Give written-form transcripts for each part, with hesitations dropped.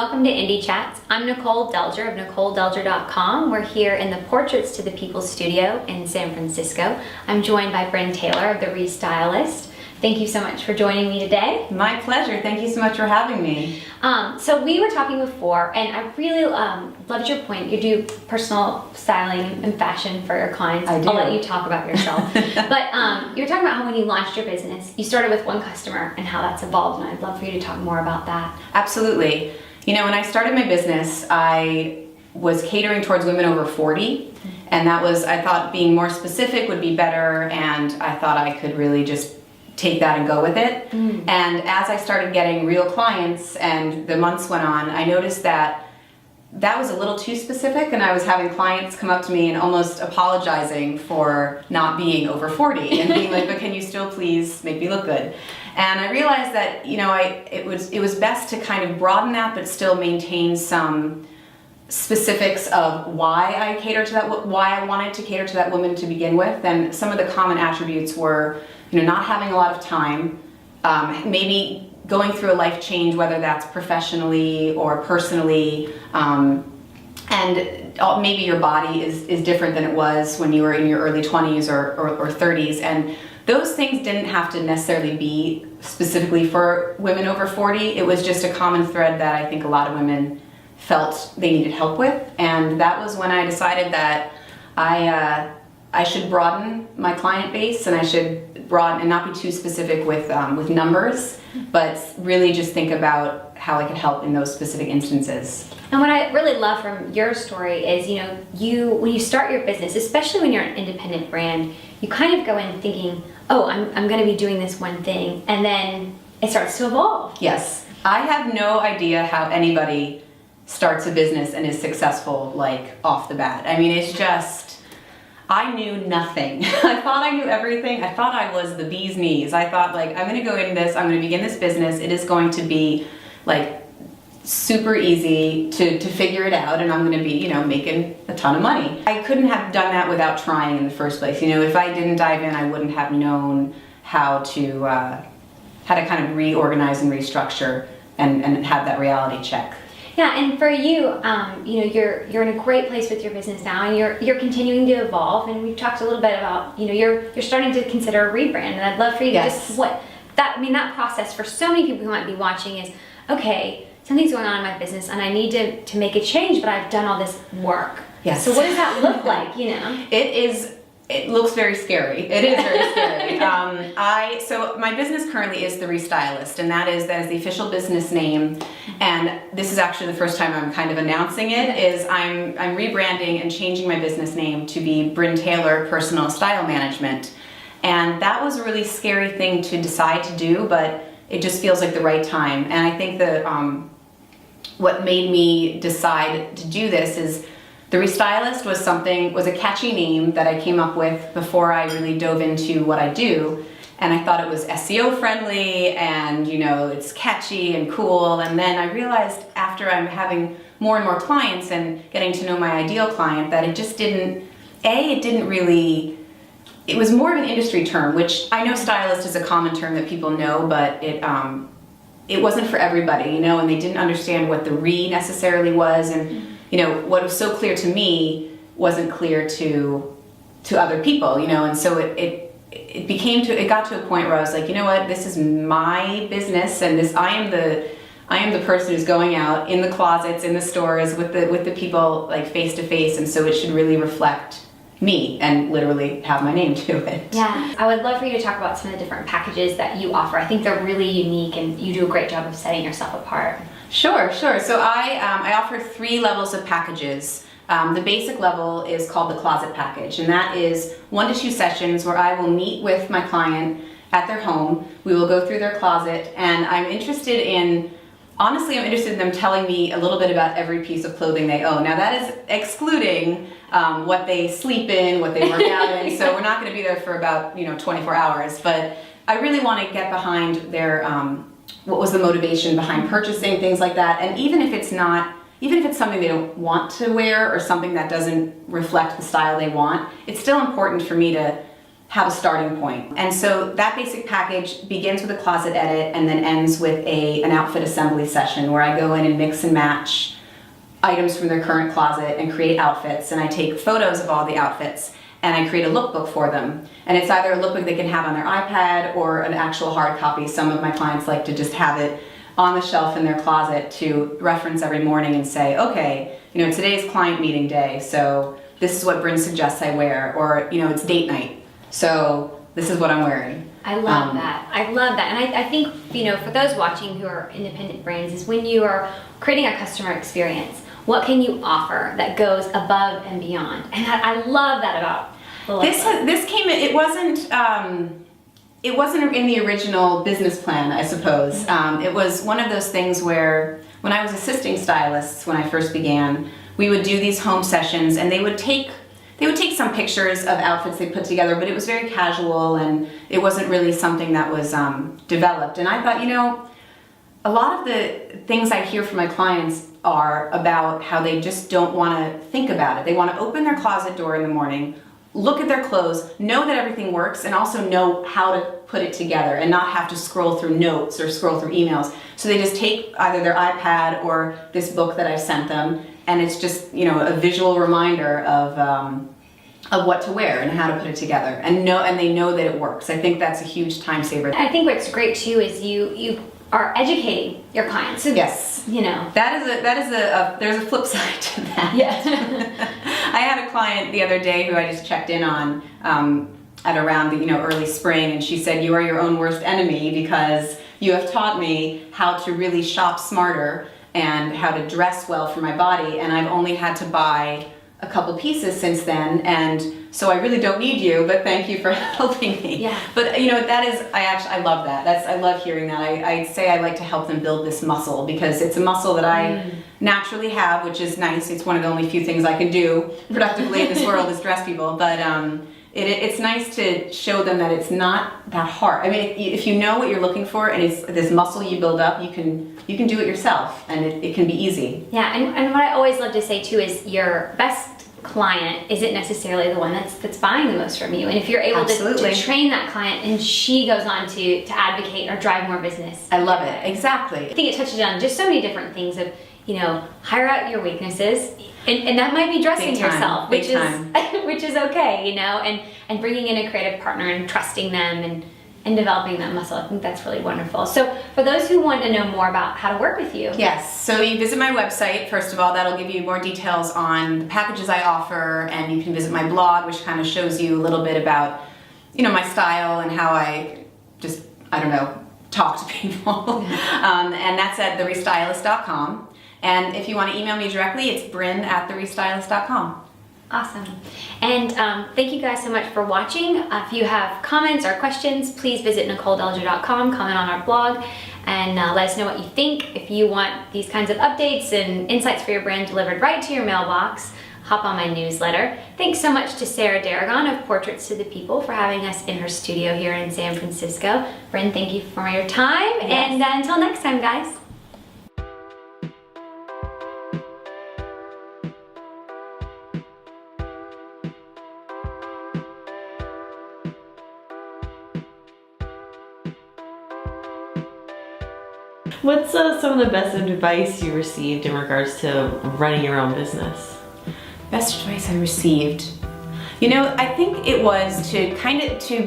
welcome to Indie Chats. I'm Nicole Delger of NicoleDelger.com. We're here in the Portraits to the People studio in San Francisco. I'm joined by Bryn Taylor of the Stylist. Thank you so much for joining me today. My pleasure. Thank you so much for having me. So we were talking before, and I really loved your point. You do personal styling and fashion for your clients. I do. I'll let you talk about yourself. But you were talking about how when you launched your business, you started with one customer and how that's evolved, and I'd love for you to talk more about that. Absolutely. You know, when I started my business, I was catering towards women over 40, and that was, I thought being more specific would be better, and I thought I could really just take that and go with it. And as I started getting real clients and the months went on, I noticed that that was a little too specific, and I was having clients come up to me and almost apologizing for not being over 40 and being like, but can you still please make me look good? And I realized that, you know, it was best to kind of broaden that but still maintain some specifics of why I cater to that, why I wanted to cater to that woman to begin with. And some of the common attributes were, you know, not having a lot of time, maybe going through a life change, whether that's professionally or personally, and maybe your body is different than it was when you were in your early 20s or 30s. And those things didn't have to necessarily be specifically for women over 40. It was just a common thread that I think a lot of women felt they needed help with. And that was when I decided that I should broaden my client base, and I should broaden and not be too specific with numbers, but really just think about how I could help in those specific instances. And what I really love from your story is, you know, when you start your business, especially when you're an independent brand, you kind of go in thinking, oh, I'm going to be doing this one thing, and then it starts to evolve. Yes. I have no idea how anybody starts a business and is successful, like, off the bat. I mean, it's just, I knew nothing. I thought I knew everything. I thought I was the bee's knees. I thought, like, I'm going to go into this, I'm going to begin this business. It is going to be, like, super easy to figure it out, and I'm going to be, you know, making a ton of money. I couldn't have done that without trying in the first place. You know, if I didn't dive in, I wouldn't have known how to kind of reorganize and restructure and have that reality check. Yeah, and for you, you know, you're in a great place with your business now, and you're continuing to evolve. And we've talked a little bit about, you know, you're starting to consider a rebrand, and I'd love for you to just that process for so many people who might be watching is, okay, something's going on in my business, and I need to make a change, but I've done all this work. Yes. So what does that look like? You know, It looks very scary. It is very scary. So my business currently is the Stylist, and that is the official business name. And this is actually the first time I'm kind of announcing it. Is I'm rebranding and changing my business name to be Bryn Taylor Personal Style Management. And that was a really scary thing to decide to do, but it just feels like the right time. And I think that what made me decide to do this is the Stylist was a catchy name that I came up with before I really dove into what I do. And I thought it was SEO friendly, and, you know, it's catchy and cool. And then I realized after I'm having more and more clients and getting to know my ideal client that it just didn't, it was more of an industry term, which I know stylist is a common term that people know, but it wasn't for everybody, you know, and they didn't understand what the necessarily was. And you know, what was so clear to me wasn't clear to other people, you know, and so it got to a point where I was like, you know what, this is my business, and I am the person who's going out in the closets, in the stores with the people, like, face to face, and so it should really reflect me and literally have my name to it. Yeah, I would love for you to talk about some of the different packages that you offer. I think they're really unique, and you do a great job of setting yourself apart. Sure. So I offer 3 levels of packages. The basic level is called the closet package, and that is 1 to 2 sessions where I will meet with my client at their home. We will go through their closet, and I'm interested in them telling me a little bit about every piece of clothing they own. Now, that is excluding what they sleep in, what they work out in, so we're not going to be there for about, you know, 24 hours, but I really want to get behind their what was the motivation behind purchasing, things like that. And even if it's something they don't want to wear or something that doesn't reflect the style they want, it's still important for me to have a starting point. And so that basic package begins with a closet edit and then ends with an outfit assembly session where I go in and mix and match items from their current closet and create outfits. And I take photos of all the outfits and I create a lookbook for them. And it's either a lookbook they can have on their iPad or an actual hard copy. Some of my clients like to just have it on the shelf in their closet to reference every morning and say, okay, you know, today's client meeting day, so this is what Bryn suggests I wear, or, you know, it's date night, so this is what I'm wearing. I love that. I love that. And I think, you know, for those watching who are independent brands, is when you are creating a customer experience, what can you offer that goes above and beyond? And I love that about the lookbook. This came, it wasn't in the original business plan, I suppose. It was one of those things where when I was assisting stylists when I first began, we would do these home sessions and they would take some pictures of outfits they put together, but it was very casual and it wasn't really something that was developed. And I thought, you know, a lot of the things I hear from my clients are about how they just don't want to think about it. They want to open their closet door in the morning, look at their clothes, know that everything works, and also know how to put it together and not have to scroll through notes or scroll through emails. So they just take either their iPad or this book that I sent them, and it's just, you know, a visual reminder of what to wear and how to put it together, and they know that it works. I think that's a huge time saver. I think what's great too is you are educating your clients. So, yes, you know, there's a flip side to that. Yes. I had a client the other day who I just checked in on at around the early spring, and she said, "You are your own worst enemy because you have taught me how to really shop smarter and how to dress well for my body, and I've only had to buy a couple pieces since then, and so I really don't need you, but thank you for helping me." Yeah. But I love that. I love hearing that. I say I like to help them build this muscle because it's a muscle that I naturally have, which is nice. It's one of the only few things I can do productively in this world is dress people, but it's nice to show them that it's not that hard. I mean, if you know what you're looking for and it's this muscle you build up, you can do it yourself, and it can be easy. Yeah, and what I always love to say too is your best client isn't necessarily the one that's buying the most from you, and if you're able to train that client and she goes on to advocate or drive more business. I love it. Exactly. I think it touches on just so many different things of, hire out your weaknesses, and that might be dressing yourself, which is okay, and bringing in a creative partner and trusting them and developing that muscle. I think that's really wonderful. So for those who want to know more about how to work with you. Yes, so you visit my website, first of all. That'll give you more details on the packages I offer, and you can visit my blog, which kind of shows you a little bit about, my style and how I just, talk to people. And that's at therestylist.com. And if you want to email me directly, it's bryn@therestylist.com. Awesome. And thank you guys so much for watching. If you have comments or questions, please visit NicoleDelger.com, comment on our blog, and let us know what you think. If you want these kinds of updates and insights for your brand delivered right to your mailbox, hop on my newsletter. Thanks so much to Sarah Deragon of Portraits to the People for having us in her studio here in San Francisco. Bryn, thank you for your time, and until next time, guys. What's some of the best advice you received in regards to running your own business? Best advice I received? I think it was to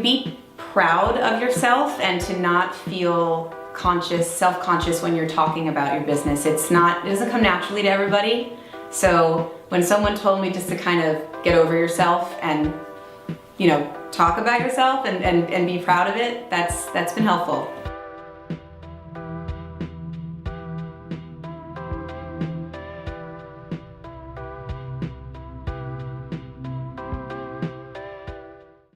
be proud of yourself and to not feel self-conscious when you're talking about your business. It doesn't come naturally to everybody. So when someone told me just to kind of get over yourself and, talk about yourself and be proud of it, that's been helpful.